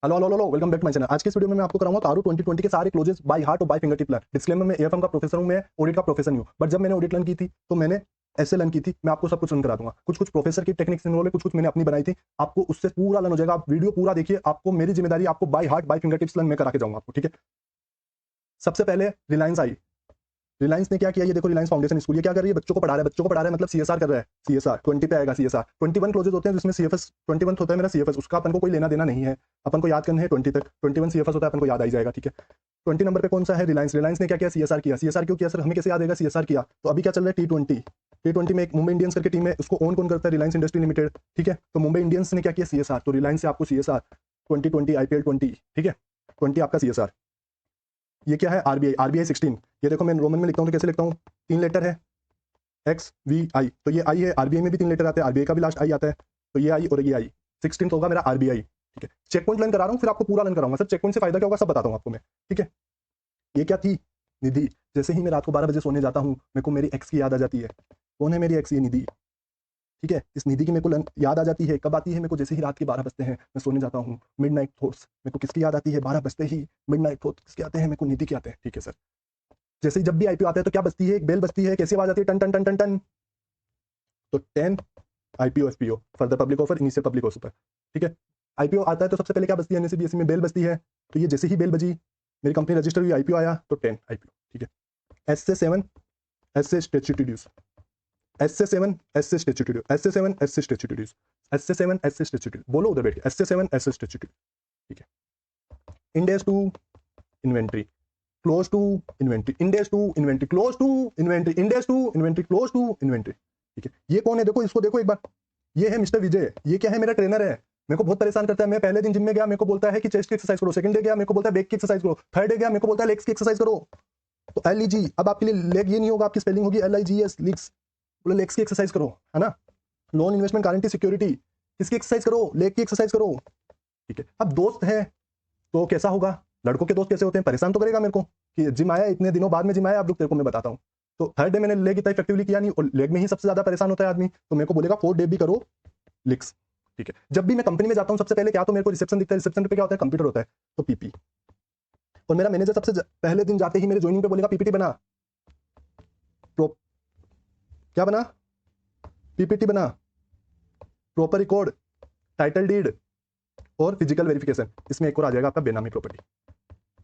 Hello hello hello, welcome back to my channel. आज के इस वीडियो में मैं आपको कराऊंगा तारू 2020 के सारे क्लोजेस बाय हार्ट और by finger tip learn. Disclaimer में एएफएम का प्रोफेसर हूं, मैं ऑडिट का प्रोफेसर नहीं हूं, बट जब मैंने ऑडिट लर्न की थी तो मैंने ऐसे लर्न की थी। मैं आपको सब कुछ लर्न करा दूंगा। कुछ कुछ प्रोफेसर की टेक्निक्स इन्वॉल्व है, कुछ कुछ मैंने अपनी बनाई थी। आपको उससे पूरा लर्न हो जाएगा। आप वीडियो पूरा देखिए, आपको मेरी जिम्मेदारी, आपको by heart by finger tips learn मैं करा के जाऊंगा आपको, ठीक है। सबसे पहले रिलायंस आई। रिलायंस ने क्या किया, ये देखो, रिलायंस फाउंडेशन स्कूल। ये क्या कर रही है, बच्चों को पढ़ा रहा है। बच्चों को पढ़ा रहा है मतलब सीएसआर कर रहा है। सीएसआर 20 पे आएगा। सीएसआर 21 क्लोजेस होते हैं जिसमें सीएफएस 21 होता है मेरा सीएफएस, उसका अपन को कोई लेना देना नहीं है। अपन को याद करना है 20 तक। 21 सीएफएस होता है, अपन को याद आ ही जाएगा, ठीक है। 20 नंबर पे कौन सा है, रिलायंस। रिलायंस ने क्या किया, सीएसआर किया। सीएसआर क्यों किया सर, हमें कैसे याद आएगा, सीएसआर किया। तो अभी क्या चल रहा है, T20। T20 में एक मुंबई इंडियंस करके टीम है, उसको ओन कौन करता है, रिलायंस इंडस्ट्री लिमिटेड, ठीक है। तो मुंबई इंडियंस ने क्या किया, सीएसआर। तो रिलायंस से आपको सीएसआर 2020 आईपीएल 20, ठीक है। 20 आपका सीएसआर। ये क्या है, आरबीआई। आरबीआई 16। ये देखो मैं रोमन में लिखता हूँ तो कैसे लिखता हूँ, 3 लेटर है, एक्स वी आई। तो ये आई है। आरबीआई में भी 3 लेटर आते हैं, आरबीआई का भी लास्ट आई आता है। तो ये आई और ये आई। 16 होगा मेरा आरबीआई, ठीक है। चेक पॉइंट लर्न करा रहा हूँ, फिर आपको पूरा लर्न कराऊंगा। सर चेक पॉइंट से फायदा क्या होगा सब बताता हूँ आपको मैं, ठीक है। ये क्या थी, निधि। जैसे ही मैं रात को 12 बजे सोने जाता हूँ, मेरे को मेरी एक्स की याद आ जाती है। कौन है मेरी एक्स, ये निधि, ठीक है। इस निधि की मेरे को याद आ जाती है, कब आती है मेरे को, जैसे ही रात के 12 बजते हैं मैं सोने जाता हूँ। मिड नाइट थॉट्स मेरे को किसकी याद आती है, 12 बजते ही मिड नाइट थॉट्स किसके आते हैं, मेरे को निधि के आते हैं, ठीक है सर। जैसे ही जब भी आईपीओ आता है तो क्या बजती है, एक बेल बजती है, कैसी आवाज आती है, टन टन टन टन टन। तो 10 IPO FPO, further public offer, initial public offer, ठीक है। आईपीओ आता है तो सबसे पहले क्या बजती है, एनएससीबीएसई में बेल बजती है। तो ये जैसे ही बेल बजी, मेरी कंपनी रजिस्टर हुई, आईपीओ आया, तो 10 आईपीओ, ठीक है। एस से 7, एस से स्टैट्यूटरीज, एस से 7, एस से स्टैट्यूटरी, एस से 7, एस से स्टैट्यूटरीज, एस से 7, एस से स्टैट्यूटरी। बोलो उधर बैठ के, एस से 7, एस से स्टैट्यूटरी, ठीक है। Index to inventory, close to inventory, index to inventory, close to inventory, index to inventory, close to inventory, ठीक है। ये कौन है, देखो इसको देखो एक बार। ये है मिस्टर विजय। ये क्या है, मेरा ट्रेनर है। मेरे को बहुत परेशान करता है। मैं पहले दिन जिम में गया, मेरे को बोलता है कि चेस्ट की एक्सरसाइज करो। सेकंड डे गया, मेरे को बोलता है बैक की एक्सरसाइज करो। थर्ड डे गया, मेरे को बोलता है लेग्स की एक्सरसाइज करो। तो LEG, अब आपके लिए लेग ये नहीं होगा, आपकी स्पेलिंग होगी LIGS, लिग्स। बोले लेग्स की एक्सरसाइज करो, है ना। लोन इन्वेस्टमेंट गारंटी सिक्योरिटी, किसकी एक्सरसाइज करो, लेग की एक्सरसाइज करो, ठीक है। अब दोस्त है तो कैसा होगा, लड़कों के दोस्त कैसे होते हैं, परेशान तो करेगा मेरे को कि जिम आया, इतने दिनों बाद में जिम आया, अब रुक तेरे को मैं बताता हूँ। तो थर्ड डे मैंने लेग इतना इफेक्टिवली किया नहीं, और लेग में ही सबसे ज्यादा परेशान होता है आदमी, तो मेरे को बोलेगा 4 डे भी करो लिक्स, ठीक है। जब भी मैं कंपनी में जाता हूँ सबसे पहले क्या, तो मेरे को रिसेप्शन दिखता है। रिसेप्शन पे क्या होता है, कंप्यूटर होता है, तो पीपी। और मेरा मैनेजर सबसे पहले दिन जाते ही मेरे ज्वाइनिंग पे बोलेगा पीपीटी बना, क्या बना, पीपीटी बना, प्रॉपर रिकॉर्ड, टाइटल डीड और फिजिकल वेरिफिकेशन। इसमें एक और आ जाएगा आपका बेनामी प्रॉपर्टी,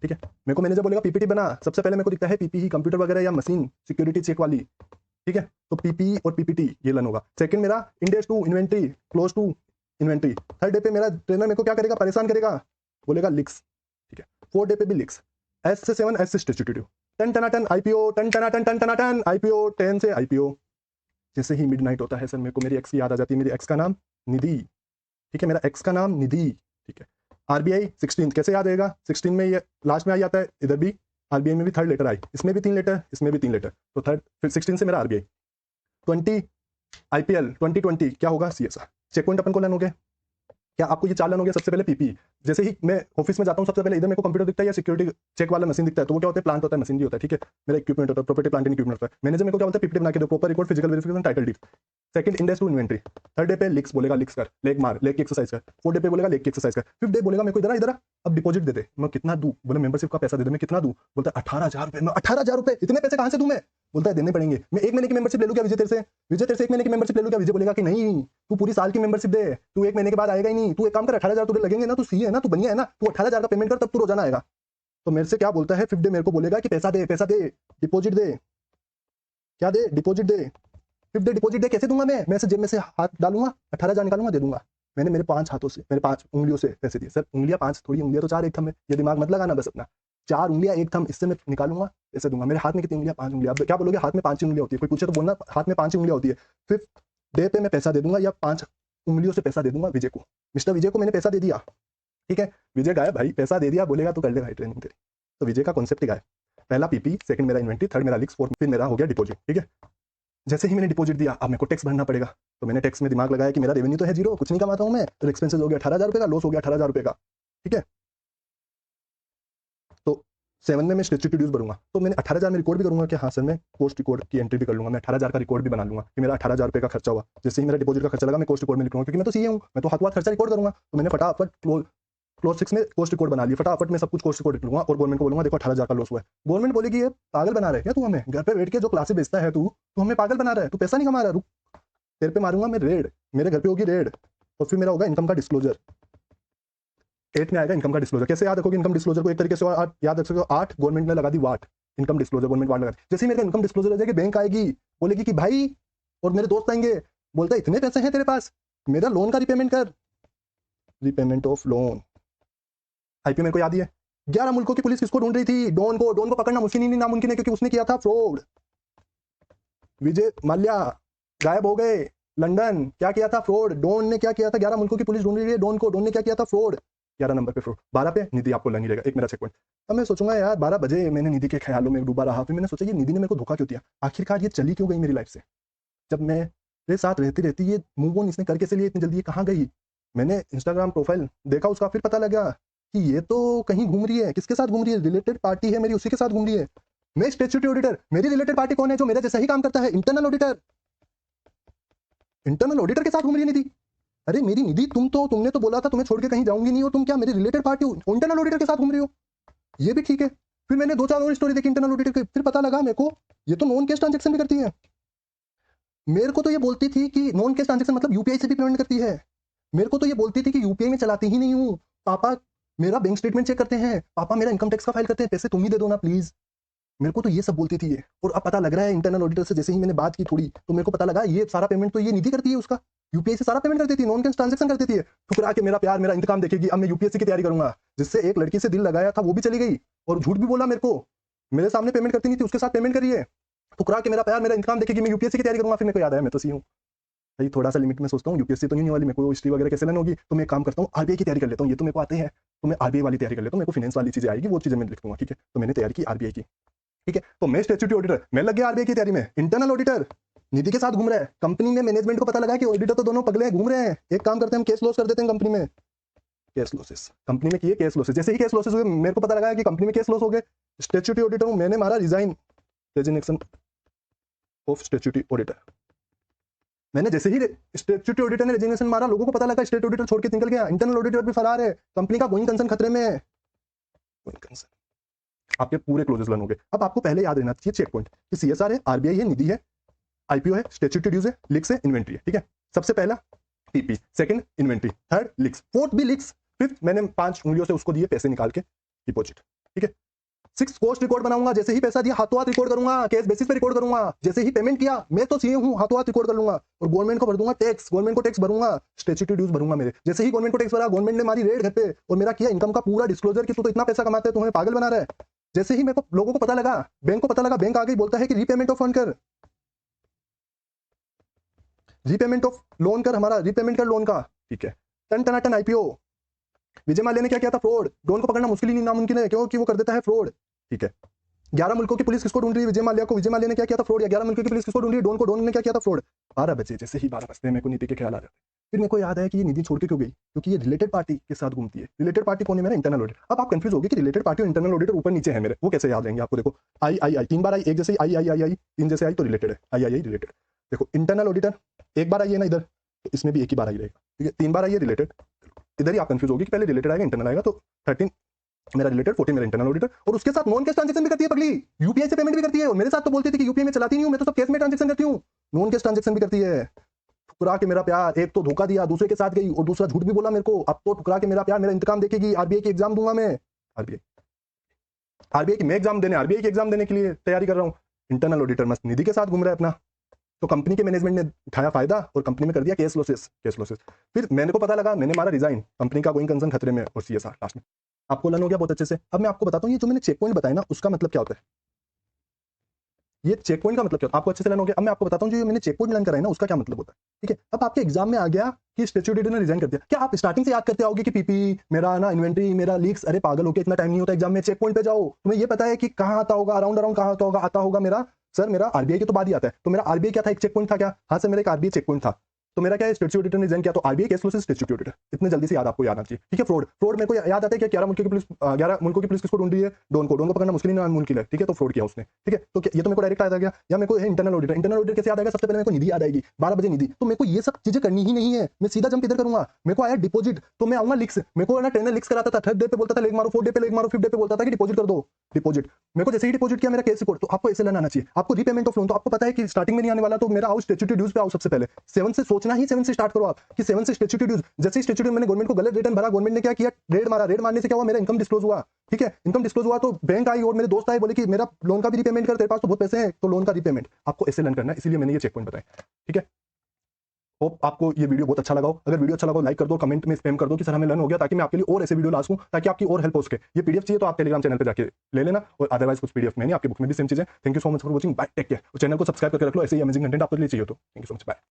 ठीक है। मेरे को मैनेजर बोलेगा पीपीटी बना, सबसे पहले मेरे को दिखता है पीपी ही, कंप्यूटर वगैरह या मशीन सिक्योरिटी चेक वाली, ठीक है। तो पीपी और पीपीटी ये लर्न होगा। सेकंड मेरा index to inventory, close to inventory. Third day पे मेरा ट्रेनर मेरे को क्या करेगा, परेशान करेगा, बोलेगा लिक्स, ठीक है। फोर्थ डे पे भी लिक्स। एस से 7, एस से स्टैट्यूटरी, टन टना टन आईपीओ, टन टना टन टन टना टन आईपीओ, 10 से आईपीओ। जैसे ही मिडनाइट होता है सर, मेरे को मेरी एक्स की याद आ जाती है। मेरी एक्स का नाम निधि, ठीक है। मेरा एक्स का नाम निधि, ठीक है। आरबीआई 16 कैसे याद आएगा, 16 में ये लास्ट में आ जाता है, इधर भी आरबीआई में भी थर्ड लेटर आई, इसमें भी 3 लेटर, इसमें भी 3 लेटर, तो थर्ड, फिर 16 से मेरा आरबीआई। 20 आईपीएल 2020 क्या होगा, सीएसआर। चेक पॉइंट अपन को लर्न हो गया। क्या आपको ये 4 लर्न हो गया। सबसे पहले पीपी, जैसे ही मैं ऑफिस में जाता हूँ सबसे पहले इधर मेरे को कंप्यूटर दिखता है या सिक्योरिटी चेक वाला मशीन दिखता है, तो वो क्या होता है, प्लांट होता है, मशीन भी होता है, ठीक है। मेरा इक्विपमेंट होता है, प्रॉपर्टी प्लांट एंड इक्विपमेंट होता है। मैनेजर मेरे को क्या बोलता है, पीपीटी बना के दो, proper record, physical verification, title deed. Second index to inventory. Third day पे लिक्स बोलेगा, लिक्स कर, लेग मार, लेग की एक्सरसाइज कर। फोर्थ डे पे बोलेगा लेग की एक्सरसाइज कर। फिफ्थ डे बोलेगा मेरे को इधर इधर अब डिपॉजिट दे दे। मैं कितना दूं, बोले मेंबरशिप का पैसा दे दे। मैं कितना दूं, बोलता है 18,000 रुपए। मैं 18,000 रुपए, इतने पैसे कहां से दूं मैं, बोलता है देने पड़ेंगे। मैं 1 महीने की मेंबरशिप ले लूं क्या विजय तेरे से, विजय तेरे से 1 महीने की मेंबरशिप ले लूं क्या। विजय बोलेगा कि नहीं, तू पूरी साल की मेंबरशिप दे, तू 1 महीने के बाद आएगा ही नहीं। तू एक काम कर, 18,000 तुझे लगेंगे ना, तू सीए है ना, तू बनिया है ना, तू 18,000 का पेमेंट कर, तब तू रोजाना आएगा। तो मेरे से क्या बोलता है, फिफ्थ डे मेरे को बोलेगा कि पैसा दे, पैसा दे, डिपॉजिट दे, क्या दे, डिपॉजिट दे। फिफ्थ डे डिपॉजिट दे, कैसे दूंगा मैं से जेब में से हाथ डालूंगा, 18,000 निकालूंगा, दे दूंगा। मैंने मेरे 5 हाथों से, मेरे 5 उंगलियों से पैसे दिए। सर उंगलियां 5 थोड़ी, उंगलियां तो 4 एक थम में, ये दिमाग मत लगाना बस अपना। 4 उंगलियां एक थम, इससे मैं निकालूंगा, पैसे दूंगा। मेरे हाथ में कितनी उंगलियां, 5 उंगलियां। अब क्या बोलोगे, हाथ में 5 उंगलियां होती है, कोई पूछे तो बोलना हाथ में 5 उंगलियां होती है। फिफ्थ डे पे मैं पैसा दे दूंगा, या 5 उंगलियों से पैसा दे दूंगा विजय को। मिस्टर विजय को मैंने पैसा दे दिया, ठीक है। विजय गाया भाई, पैसा दे दिया, बोलेगा तो कर ले भाई ट्रेनिंग तेरी। तो विजय का कॉन्सेप्ट ही गाया। पहला पीपी, सेकंड मेरा इन्वेंट्री, थर्ड मेरा लिक्स, फोर्थ फिर मेरा हो गया डिपॉजिट, ठीक है। जैसे ही मैंने डिपॉजिट दिया, अब मेरे को टैक्स भरना पड़ेगा। तो मैंने टैक्स में दिमाग लगाया कि मेरा रेवेन्यू तो है जीरो, कुछ नहीं कमाता हूं मैं, तो एक्सपेंसेस हो गया 18,000 रुपए का, लॉस हो गया 18,000 रुपए का, ठीक है। तो 7 में मैं स्टैट्यूटरी ड्यूज भरूंगा, तो मैंने 18,000 में रिकॉर्ड भी करूंगा कि हाँ सर मैं कॉस्ट रिकॉर्ड की एंट्री भी कर लूंगा। मैं 18,000 का रिकॉर्ड भी बना लूंगा कि मेरा 18,000 रुपए का खर्चा हुआ। जैसे ही मेरा डिपॉजिट का खर्चा लगा, मैं कॉस्ट रिकॉर्ड में लिखूंगा, क्योंकि मैं तो सीए हूं, मैं तो हाथ हाथ खर्चा रिकॉर्ड करूंगा। तो मैंने फटाफट क्लोज 6 में कॉस्ट रिकॉर्ड बना लिया, फटाफट मैं सब कुछ कॉस्ट रिकॉर्ड लूंगा और गवर्नमेंट को बोलूंगा देखो 18,000 का लॉस हुआ है। गवर्नमेंट बोलेगी ये पागल बना रहा है क्या तू, हमें घर पे बैठ के जो क्लासेस बेचता है तू हमें पागल बना रहा है, तू पैसा नहीं कमा रहा है, रुक तेरे पे मारूंगा मैं रेड, मेरे घर पे होगी रेड और फिर मेरा होगा इनकम का डिस्क्लोजर। 8 में आएगा इनकम का डिस्क्लोजर। कैसे याद रखोगे इनकम डिस्क्लोजर को? एक तरीके से और याद रख सकते हो, 8 गवर्नमेंट ने लगा दी वाट, इनकम डिस्क्लोजर गवर्नमेंट वाट लगा दी। जैसे ही मेरा इनकम डिस्क्लोजर हो जाएगी, बैंक आएगी बोलेगी कि भाई, और मेरे दोस्त आएंगे, बोलता है इतने पैसे हैं तेरे पास, मेरा लोन का रिपेमेंट कर, रिपेमेंट ऑफ लोन। आईपीओ मेरे को याद ही है, 11 मुल्कों की पुलिस किसको ढूंढ रही थी? डॉन को। डॉन को पकड़ना मुमकिन ही नहीं, नामुमकिन है, क्योंकि उसने किया था फ्रॉड। विजय माल्या गायब हो गए, लंदन क्या किया था? फ्रॉड। डॉन ने क्या किया था? 11 मुल्कों की पुलिस ढूंढ रही है डॉन को, डॉन ने क्या किया था? फ्रॉड। 11 नंबर पे फ्रॉड। 12 पे निधि आपको लग नहीं रहेगा, एक मेरा चेक पॉइंट। अब मैं सोचूंगा यार 12 बजे मैंने निधि के ख्यालों में डूबा रहा, फिर मैंने सोचा ये निधि ने मेरे को धोखा क्यों दिया, आखिरकार ये चली क्यों गई मेरी लाइफ से, जब मैं मेरे साथ रहती रहती ये मूव ऑन इसने कर कैसे लिया इतनी जल्दी, ये कहाँ गई? मैंने इंस्टाग्राम प्रोफाइल देखा उसका, फिर पता लगा कि ये तो कहीं घूम रही है। किसके साथ घूम रही है? रिलेटेड पार्टी है मेरी, उसी के साथ घूम रही है। मैं स्टैट्यूटरी ऑडिटर, मेरी रिलेटेड पार्टी कौन है? जो मेरे जैसा ही काम करता है, इंटरनल ऑडिटर। इंटरनल ऑडिटर के साथ घूम रही है निधि। अरे मेरी निधि, तुमने तो बोला था तुम्हें छोड़ के कहीं जाऊंगी नहीं, और तुम क्या मेरी रिलेटेड पार्टी इंटरनल ऑडिटर के साथ घूम रही हो? ये भी ठीक है। फिर मैंने 2-4 और स्टोरी देखी इंटरनल ऑडिटर की, फिर पता लगा मेरे को ये तो नॉन कैश ट्रांजेक्शन भी करती है। मेरे को तो ये बोलती थी कि नॉन कैश ट्रांजेक्शन मतलब यूपीआई से भी पेमेंट करती है। मेरे को तो ये बोलती थी कि यूपीआई में चलाती ही नहीं हूँ, पापा मेरा बैंक स्टेटमेंट चेक करते हैं, पापा मेरा इनकम टैक्स का फाइल करते हैं, पैसे तुम ही दे दो ना प्लीज। मेरे को तो ये सब बोलती थी ये। और अब पता लग रहा है इंटरनल ऑडिटर से जैसे ही मैंने बात की थोड़ी, तो मेरे को पता लगा ये सारा पेमेंट तो ये निधि करती है, उसका यूपीआई से सारा पेमेंट करती थी, नॉन कैश ट्रांजेक्शन करती थी। ठुकरा के मेरा प्यार मेरा इंतकाम देखेगी। अब मैं यूपीएससी की तैयारी करूंगा, जिससे एक लड़की से दिल लगाया था वो भी चली गई, और झूठ भी बोला मेरे को, मेरे सामने पेमेंट करती नहीं थी, उसके साथ पेमेंट करी है। ठुकरा के मेरा प्यार मेरा इंतकाम देखेगी, मैं यूपीएससी की तैयारी करूंगा। फिर मेरे को याद आया मैं तो सी हूँ भाई, थोड़ा सा लिमिट में सोचता हूँ, यूपीएससी तो नहीं होने वाली, मेरे को हिस्ट्री वगैरह कैसे लेनी होगी, तो मैं एक काम करता हूँ आरबीआई की तैयारी कर लेता हूँ, ये तो मेरे को आते हैं, तो मैं आरबीआई वाली तैयारी कर लेता हूँ, मेरे को फाइनेंस वाली चीजें आएगी, वो चीजें मैं लिख दूंगा, ठीक है। तो मैंने तैयारी की आरबीआई की, ठीक है। तो मैं स्टैट्यूटरी ऑडिटर, मैं लग गया आरबीआई की तैयारी में। इंटरनल ऑडिटर निधि के साथ घूम रहा है कंपनी में, मैनेजमेंट को पता लगा कि ऑडिटर तो दोनों पगले घूम रहे हैं, एक काम करते हैं हम केस लॉस कर देते हैं कंपनी में। केस लॉसेस कंपनी में किए, केस लॉसेस। जैसे ही केस लॉसेस हुए मेरे को पता लगा कि कंपनी में केस लॉस हो गए, स्टैट्यूटरी ऑडिटर हूं, मैंने मारा resign, resignation of statutory auditor. मैंने जैसे ही स्टैट्यूटरी ऑडिटर ने रेजिग्नेशन मारा, लोगों को पता लगा स्टेट ऑडिटर छोड़ के निकल गया, इंटरनल ऑडिटर भी फरार है, कंपनी का गोइंग कंसर्न खतरे में है। गोइंग कंसर्न, आपके पूरे क्लोजेस रन हो गए। अब आपको पहले याद रहना चाहिए चेक पॉइंट कि सीएसआर है, आरबीआई है, निधि है, आईपीओ है, स्टैट्यूटरी ड्यूज है, लिक्स है, इन्वेंट्री है, ठीक है। सबसे पहला TP, second inventory, third लिक्स, fourth भी लिक्स, फिफ्थ मैंने 5 उंगलियों से उसको दिए पैसे निकाल के डिपॉजिट, ठीक है। 6 कॉस्ट रिकॉर्ड बनाऊंगा, जैसे ही पैसा दिया हाथों हाथ रिकॉर्ड करूंगा, केस बेसिस पे रिकॉर्ड करूंगा, जैसे ही पेमेंट किया मैं तो सीए हूं, हाथों हाथ रिकॉर्ड कर लूंगा, और गवर्नमेंट को भर दूंगा टैक्स, गवर्नमेंट को टैक्स भरूंगा, स्टैट्यूटरी ड्यूज भरूंगा मेरे। जैसे ही गवर्नमेंट को टैक्स भरा, गवर्नमेंट ने मारी रेड घर पे, और मेरा किया इनकम का पूरा डिस्क्लोजर कि तू तो इतना पैसा कमाता है, तू हमें पागल बना रहा है। जैसे ही मेरे को लोगों को पता लगा, बैंक को पता लगा, बैंक आ गई, बोलता है कि रीपेमेंट ऑफ फंड कर, रीपेमेंट ऑफ लोन कर, हमारा रीपेमेंट कर लोन का, ठीक है। टन टनाटन आईपीओ। विजय माल्या ने क्या किया था? फ्रॉड। डॉन को पकड़ना मुश्किल ही नहीं, नामुमकिन है, क्योंकि वो कर देता है फ्रॉड, ठीक है। 11 मुल्कों की पुलिस किसको ढूंढ रही है? विजय माल्या को। विजय माल्या ने क्या किया था? फ्रॉड। या 11 मुल्कों की पुलिस किसको ढूंढ रही है? डॉन को। डॉन ने क्या किया था? फ्रॉड। 12 बजे, जैसे ही 12 बजते मेरे को नीति के ख्याल आ जाते, फिर मेरे को याद आया कि ये निधि छोड़ के क्यों गई, क्योंकि ये रिलेटेड पार्टी के साथ घूमती है। रिलेटेड पार्टी कौन है? मेरा इंटरनल ऑडिटर। अब आप कंफ्यूज होगी कि रिलेटेड पार्टी और इंटरनल ऑडिटर ऊपर नीचे है मेरे, वो कैसे याद रहेंगे आपको? देखो आई आई आई 3 बार आई, एक जैसे आई आई आई आई 3 जैसे आई तो रिलेटेड है, आई आई आई रिलेटेड। देखो इंटरनल ऑडिटर एक बार आई है ना इधर, तो इसमें भी एक ही बार आई रहेगा, ठीक है। 3 बार आई है रिलेटेड, इधर ही आप कंफ्यूज होगी कि पहले रिलेटेड आएगा इंटरनल आएगा। तो 13 मेरा रिलेटेड, 14 मेरा इंटरनल ऑडिटर, और उसके साथ नॉन कैश ट्रांजेक्शन भी करती है पगली, यूपीआई से पेमेंट भी करती है। और मेरे साथ तो बोलती थी कि यूपीआई में चलाती नहीं हूं, मैं तो सब कैश में ट्रांजेक्शन करती हूं, नॉन कैश ट्रांजेक्शन भी करती है। ठुकरा के मेरा प्यार, एक तो धोखा दिया, दूसरे के साथ गई, और दूसरा झूठ भी बोला मेरे को। अब तो ठुकरा के मेरा प्यार मेरा इंतकाम देखेगी, आरबीआई की एग्जाम दूंगा मैं, आरबीआई आरबीआई की मैं एग्जाम देने, आरबीआई की एग्जाम देने के लिए तैयारी कर रहा हूँ। इंटरनल ऑडिटर मस्त निधि के साथ घूम रहा है अपना, तो कंपनी के मैनेजमेंट ने उठाया फायदा और कंपनी में कर दिया केस लॉसेस, केस लॉसेस। फिर मैंने को पता लगा, मैंने मारा रिजाइन, कंपनी का गोइंग कंसर्न खतरे में, और सीएसआर लास्ट में। आपको लर्न हो गया बहुत अच्छे से। अब मैं आपको बताता हूँ ये जो मैंने चेक पॉइंट बताया ना, उसका मतलब क्या होता है। ये चेक पॉइंट का मतलब क्या होता है आपको अच्छे से लर्न हो गया। अब मैं आपको बताता हूँ जो मैंने चेक पॉइंट लर्न कराया ना, उसका क्या मतलब होता है, ठीक है। अब आपके एग्जाम में आ गया कि स्टैट्यूटरी ने रिजाइन कर दिया, क्या आप स्टार्टिंग से याद करते आओगे कि पीपी मेरा ना, इन्वेंट्री मेरा, लीक्स? अरे पागल हो के, इतना टाइम नहीं होता एग्जाम में। चेक पॉइंट पे जाओ, तुम्हें ये पता है कि कहाँ आता होगा, अराउंड अराउंड कहाँ आता होगा मेरा। सर मेरा आरबीआई के तो बाद ही आता है, तो मेरा आरबीआई क्या था? एक चेक पॉइंट था क्या? हाँ सर मेरा एक आरबीआई चेक पॉइंट था। तो मेरा क्या है, स्टैट्यूटरी ऑडिटर ने डिजाइन किया, तो आरबीआई कैश फ्लो से स्टैट्यूटरी ऑडिटर, इतने जल्दी से याद आपको याद आना चाहिए। ठीक है, फ्रॉड मेरे को याद आता है कि 11 मुल्कों की पुलिस 11 मुल्कों की पुलिस किसको ढूंढ रही है, डॉन को पकड़ना मुश्किल ही नामुमकिन है। ठीक है, तो फ्रॉड किया उसने। ठीक है, तो ये तो मेरे को डायरेक्ट याद आ गया। या मेरे को इंटरनल ऑडिटर कैसे याद आएगा, सबसे पहले मेरे को निधि याद आएगी, 12 बजे निधि। तो मेरे को ये सब चीजें करनी ही नहीं है, मैं सीधा जंप इधर करूंगा। मेरे को आया डिपॉजिट, तो मैं आऊंगा लिक्स। मेरे को ना ट्रेनर लिक्स कराता था, थर्ड डे पे बोलता था लेग मारो, फोर्थ डे पे लेग मारो, फिफ्थ डे पे बोलता था कि डिपॉजिट कर दो डिपॉजिट। मेरे को जैसे ही डिपॉजिट किया मेरा केस रिपोर्ट, तो आपको ऐसे लेना आना चाहिए। आपको रीपेमेंट ऑफ लोन, तो आपको पता है कि स्टार्टिंग में नहीं आने वाला, तो मेरा आओ स्टैट्यूटरी ड्यूज पे आओ। सबसे पहले 7 से सोचना ही 7 से स्टार्ट करो आप कि 7 से स्टैट्यूटरी ड्यूज। जैसे ही स्टैट्यूटरी मैंने गवर्नमेंट को गलत रिटर्न भरा, गवर्नमेंट ने क्या किया, रेड मारा। रेड मारने से क्या हुआ, मेरा इनकम डिस्क्लोज हुआ। ठीक है, इनकम डिस्क्लोज हुआ तो बैंक आई और मेरे दोस्त आए, बोले कि मेरा लोन का भी रीपेमेंट कर, तेरे पास तो बहुत पैसे हैं, तो लोन का रीपेमेंट आपको ऐसे लर्न करना है। इसलिए मैंने ये चेक पॉइंट बताया। ठीक है, होप आपको ये वीडियो बहुत अच्छा लगा हो। अगर वीडियो अच्छा लगा हो लाइक कर दो, कमेंट में स्पैम कर दो कि सर हमें लर्न हो गया, ताकि मैं आपके लिए और ऐसे वीडियो ला सकूं, ताकि आपकी और हेल्प हो सके। ये पीडीएफ चाहिए तो आप टेलीग्राम चैनल पे जाके ले लेना, और अदरवाइज कुछ पीडीएफ में नहीं, आपकी बुक में भी सेम चीज है। Thank you so much for watching, bye, take care. और चैनल को सब्सक्राइब करके रख लो, ऐसे ही अमेजिंग कंटेंट आपके लिए चाहिए तो। Thank you so much, bye.